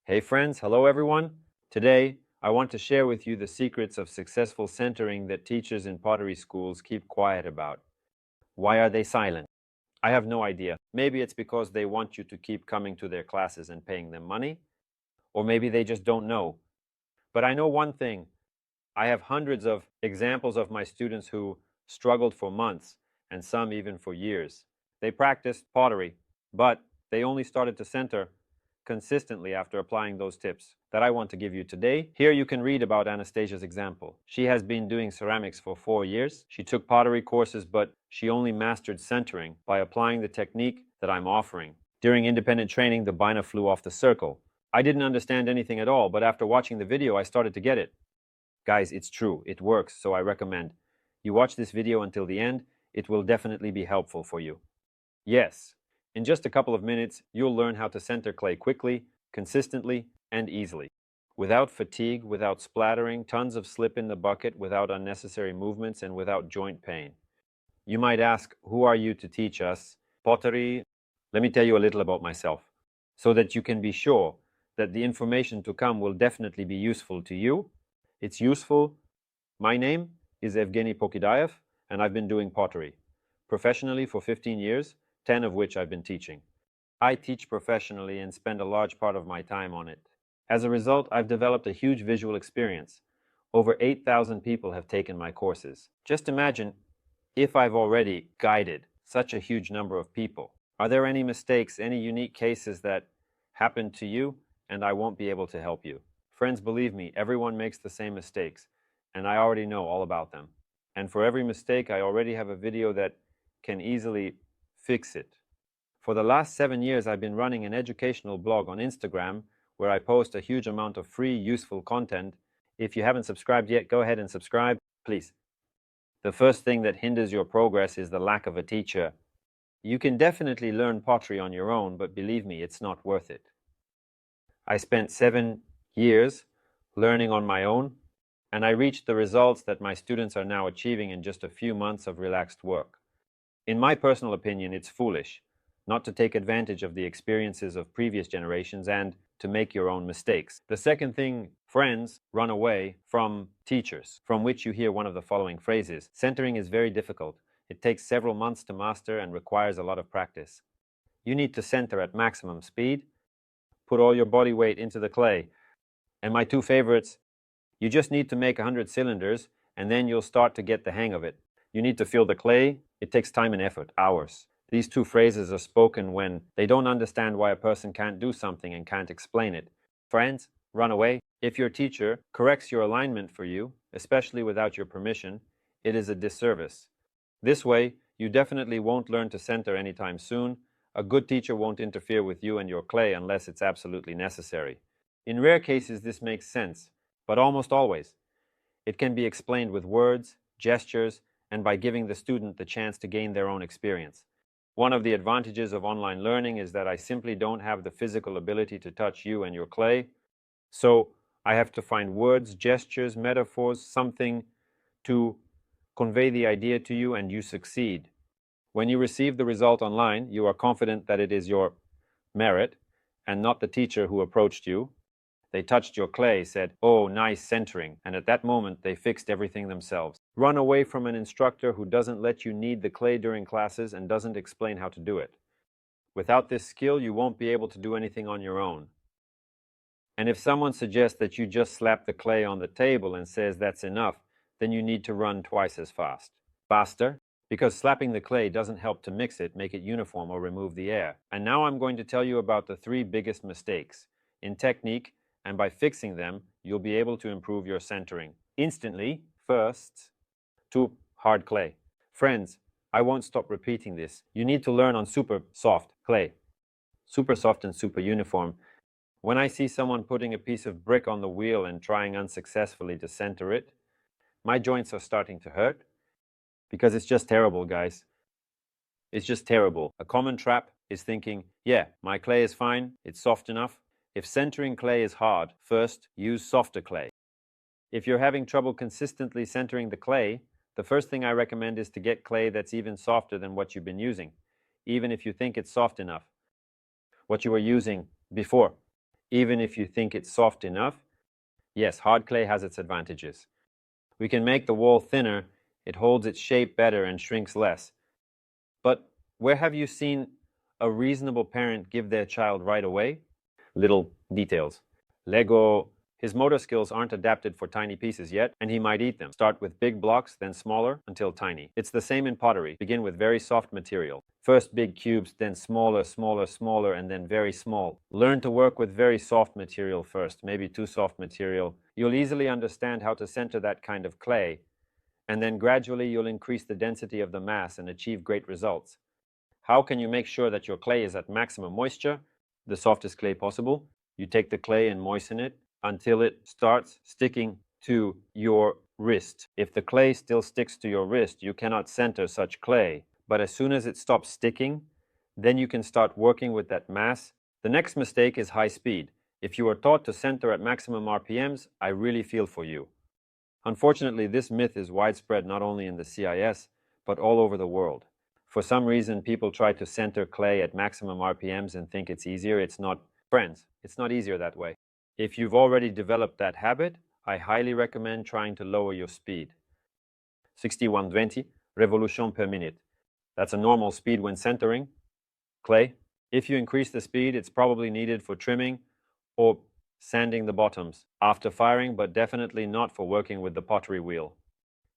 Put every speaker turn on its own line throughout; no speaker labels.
Hey friends, hello everyone. Today, I want to share with you the secrets of successful centering that teachers in pottery schools keep quiet about. Why are they silent? I have no idea. Maybe it's because they want you to keep coming to their classes and paying them money, or maybe they just don't know. But I know one thing. I have hundreds of examples of my students who struggled for months and some even for years. They practiced pottery, but they only started to center consistently after applying those tips that I want to give you today. Here you can read about Anastasia's example. She has been doing ceramics for 4 years. She took pottery courses, but she only mastered centering by applying the technique that I'm offering. During independent training, the bina flew off the circle. I didn't understand anything at all, but after watching the video, I started to get it. Guys, it's true. It works, so I recommend you watch this video until the end. It will definitely be helpful for you. Yes, in just a couple of minutes, you'll learn how to center clay quickly, consistently, and easily. Without fatigue, without splattering, tons of slip in the bucket, without unnecessary movements, and without joint pain. You might ask, who are you to teach us pottery? Let me tell you a little about myself, so that you can be sure that the information to come will definitely be useful to you. It's useful. My name is Evgeny Pokidayev, and I've been doing pottery professionally for 15 years, 10 of which I've been teaching. I teach professionally and spend a large part of my time on it. As a result, I've developed a huge visual experience. Over 8,000 people have taken my courses. Just imagine if I've already guided such a huge number of people. Are there any mistakes, any unique cases that happened to you and I won't be able to help you? Friends, believe me, everyone makes the same mistakes, and I already know all about them. And for every mistake, I already have a video that can easily fix it. For the last 7 years, I've been running an educational blog on Instagram where I post a huge amount of free, useful content. If you haven't subscribed yet, go ahead and subscribe, please. The first thing that hinders your progress is the lack of a teacher. You can definitely learn pottery on your own, but believe me, it's not worth it. I spent 7 years learning on my own, and I reached the results that my students are now achieving in just a few months of relaxed work. In my personal opinion, it's foolish not to take advantage of the experiences of previous generations and to make your own mistakes. The second thing, friends, run away from teachers, from which you hear one of the following phrases. Centering is very difficult. It takes several months to master and requires a lot of practice. You need to center at maximum speed, put all your body weight into the clay. And my two favorites, you just need to make 100 cylinders and then you'll start to get the hang of it. You need to feel the clay. It takes time and effort, hours. These two phrases are spoken when they don't understand why a person can't do something and can't explain it. Friends, run away. If your teacher corrects your alignment for you, especially without your permission, it is a disservice. This way, you definitely won't learn to center anytime soon. A good teacher won't interfere with you and your clay unless it's absolutely necessary. In rare cases, this makes sense, but almost always. It can be explained with words, gestures, and by giving the student the chance to gain their own experience. One of the advantages of online learning is that I simply don't have the physical ability to touch you and your clay, so I have to find words, gestures, metaphors, something to convey the idea to you, and you succeed. When you receive the result online, you are confident that it is your merit and not the teacher who approached you. They touched your clay, said, "Oh, nice centering," and at that moment they fixed everything themselves. Run away from an instructor who doesn't let you knead the clay during classes and doesn't explain how to do it. Without this skill, you won't be able to do anything on your own. And if someone suggests that you just slap the clay on the table and says that's enough, then you need to run twice as fast. Faster, because slapping the clay doesn't help to mix it, make it uniform, or remove the air. And now I'm going to tell you about the 3 biggest mistakes in technique, and by fixing them, you'll be able to improve your centering instantly. First, too hard clay. Friends, I won't stop repeating this. You need to learn on super soft clay. Super soft and super uniform. When I see someone putting a piece of brick on the wheel and trying unsuccessfully to center it, my joints are starting to hurt because it's just terrible, guys. It's just terrible. A common trap is thinking, yeah, my clay is fine, it's soft enough. If centering clay is hard, first use softer clay. If you're having trouble consistently centering the clay, the first thing I recommend is to get clay that's even softer than what you've been using, even if you think it's soft enough, what you were using before. even if you think it's soft enough. Yes, hard clay has its advantages. We can make the wall thinner, it holds its shape better and shrinks less. But where have you seen a reasonable parent give their child right away? Little details. Lego, his motor skills aren't adapted for tiny pieces yet, and he might eat them. Start with big blocks, then smaller, until tiny. It's the same in pottery. Begin with very soft material. First big cubes, then smaller, smaller, smaller, and then very small. Learn to work with very soft material first, maybe too soft material. You'll easily understand how to center that kind of clay, and then gradually you'll increase the density of the mass and achieve great results. How can you make sure that your clay is at maximum moisture, the softest clay possible? You take the clay and moisten it until it starts sticking to your wrist. If the clay still sticks to your wrist, you cannot center such clay. But as soon as it stops sticking, then you can start working with that mass. The next mistake is high speed. If you are taught to center at maximum RPMs, I really feel for you. Unfortunately, this myth is widespread not only in the CIS, but all over the world. For some reason, people try to center clay at maximum RPMs and think it's easier. It's not. Friends, it's not easier that way. If you've already developed that habit, I highly recommend trying to lower your speed. 6120 revolution per minute. That's a normal speed when centering clay. If you increase the speed, it's probably needed for trimming or sanding the bottoms after firing, but definitely not for working with the pottery wheel.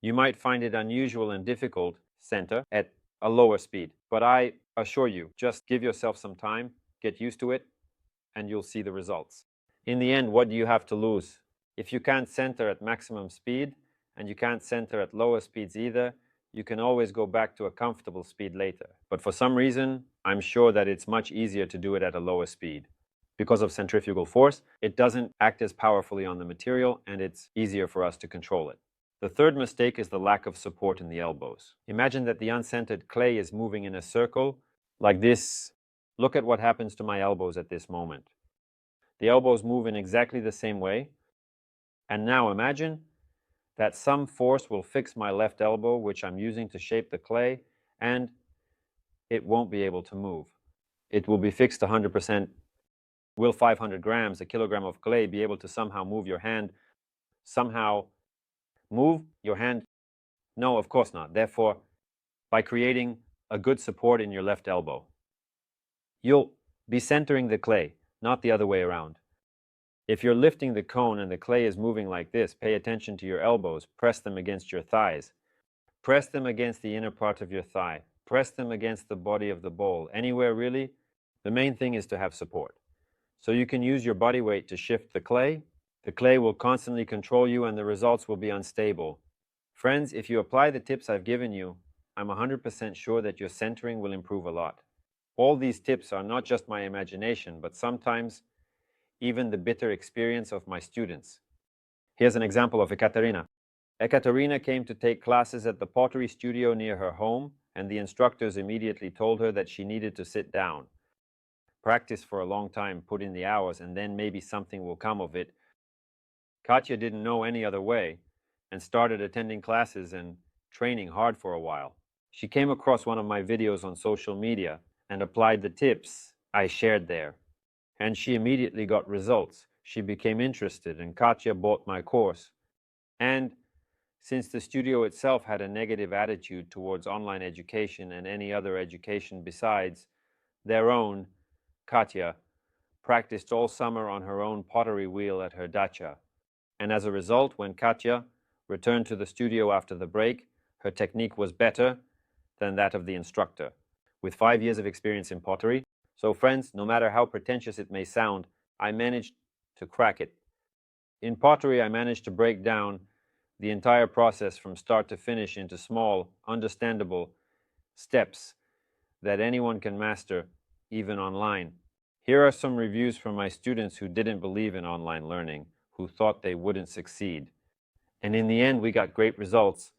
You might find it unusual and difficult center at a lower speed, but I assure you, just give yourself some time, get used to it, and you'll see the results. In the end, what do you have to lose? If you can't center at maximum speed and you can't center at lower speeds either, you can always go back to a comfortable speed later. But for some reason, I'm sure that it's much easier to do it at a lower speed. Because of centrifugal force, it doesn't act as powerfully on the material and it's easier for us to control it. The third mistake is the lack of support in the elbows. Imagine that the uncentered clay is moving in a circle like this. Look at what happens to my elbows at this moment. The elbows move in exactly the same way. And now imagine that some force will fix my left elbow, which I'm using to shape the clay, and it won't be able to move. It will be fixed 100%. Will 500 grams, a kilogram of clay, be able to somehow move your hand? Somehow move your hand? No, of course not. Therefore, by creating a good support in your left elbow, you'll be centering the clay, not the other way around. If you're lifting the cone and the clay is moving like this, pay attention to your elbows. Press them against your thighs. Press them against the inner part of your thigh. Press them against the body of the bowl. Anywhere really. The main thing is to have support. So you can use your body weight to shift the clay. The clay will constantly control you and the results will be unstable. Friends, if you apply the tips I've given you, I'm 100% sure that your centering will improve a lot. All these tips are not just my imagination, but sometimes even the bitter experience of my students. Here's an example of Ekaterina. Ekaterina came to take classes at the pottery studio near her home, and the instructors immediately told her that she needed to sit down. Practice for a long time, put in the hours, and then maybe something will come of it. Katya didn't know any other way and started attending classes and training hard for a while. She came across one of my videos on social media and applied the tips I shared there. And she immediately got results. She became interested and Katya bought my course. And since the studio itself had a negative attitude towards online education and any other education besides their own, Katya practiced all summer on her own pottery wheel at her dacha. And as a result, when Katya returned to the studio after the break, her technique was better than that of the instructor. With 5 years of experience in pottery, so friends, no matter how pretentious it may sound, I managed to crack it. In pottery, I managed to break down the entire process from start to finish into small, understandable steps that anyone can master, even online. Here are some reviews from my students who didn't believe in online learning, who thought they wouldn't succeed. And in the end, we got great results.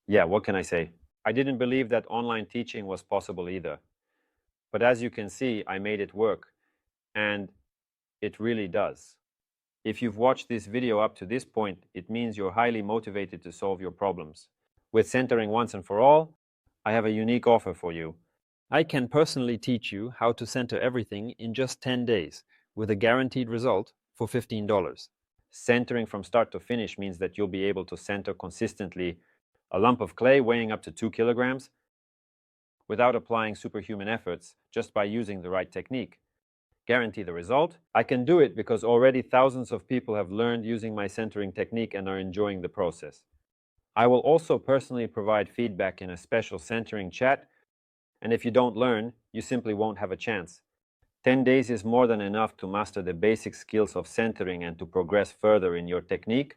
Yeah, what can I say? I didn't believe that online teaching was possible either. But as you can see, I made it work. And it really does. If you've watched this video up to this point, it means you're highly motivated to solve your problems. With centering once and for all, I have a unique offer for you. I can personally teach you how to center everything in just 10 days, with a guaranteed result for $15. Centering from start to finish means that you'll be able to center consistently a lump of clay weighing up to 2 kilograms without applying superhuman efforts, just by using the right technique. Guarantee the result? I can do it because already thousands of people have learned using my centering technique and are enjoying the process. I will also personally provide feedback in a special centering chat, and if you don't learn, you simply won't have a chance. 10 days is more than enough to master the basic skills of centering and to progress further in your technique.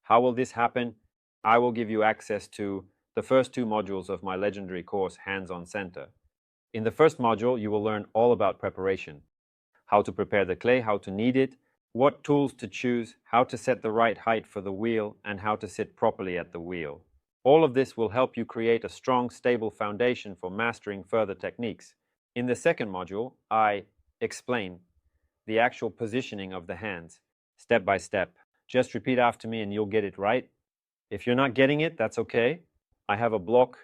How will this happen? I will give you access to the first 2 modules of my legendary course, Hands-on Center. In the first module, you will learn all about preparation. How to prepare the clay, how to knead it, what tools to choose, how to set the right height for the wheel, and how to sit properly at the wheel. All of this will help you create a strong, stable foundation for mastering further techniques. In the second module, I explain the actual positioning of the hands, step by step. Just repeat after me and you'll get it right. If you're not getting it, that's okay. I have a block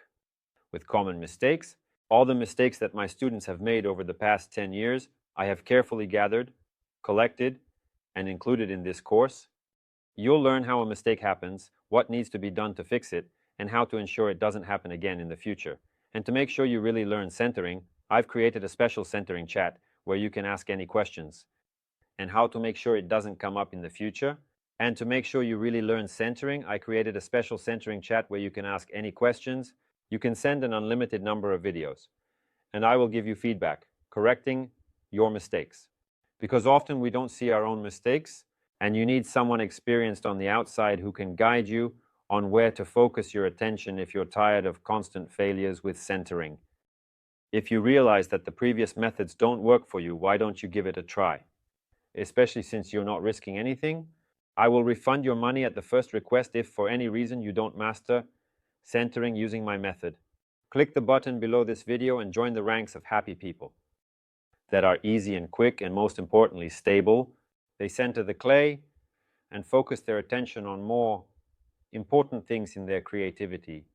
with common mistakes. All the mistakes that my students have made over the past 10 years, I have carefully gathered, collected, and included in this course. You'll learn how a mistake happens, what needs to be done to fix it, and how to ensure it doesn't happen again in the future. And to make sure you really learn centering, I've created a special centering chat where you can ask any questions. And how to make sure it doesn't come up in the future. And to make sure you really learn centering, I created a special centering chat where you can ask any questions. You can send an unlimited number of videos. And I will give you feedback, correcting your mistakes. Because often we don't see our own mistakes, and you need someone experienced on the outside who can guide you on where to focus your attention if you're tired of constant failures with centering. If you realize that the previous methods don't work for you, why don't you give it a try? Especially since you're not risking anything. I will refund your money at the first request if for any reason you don't master centering using my method. Click the button below this video and join the ranks of happy people that are easy and quick, and most importantly, stable. They center the clay and focus their attention on more important things in their creativity.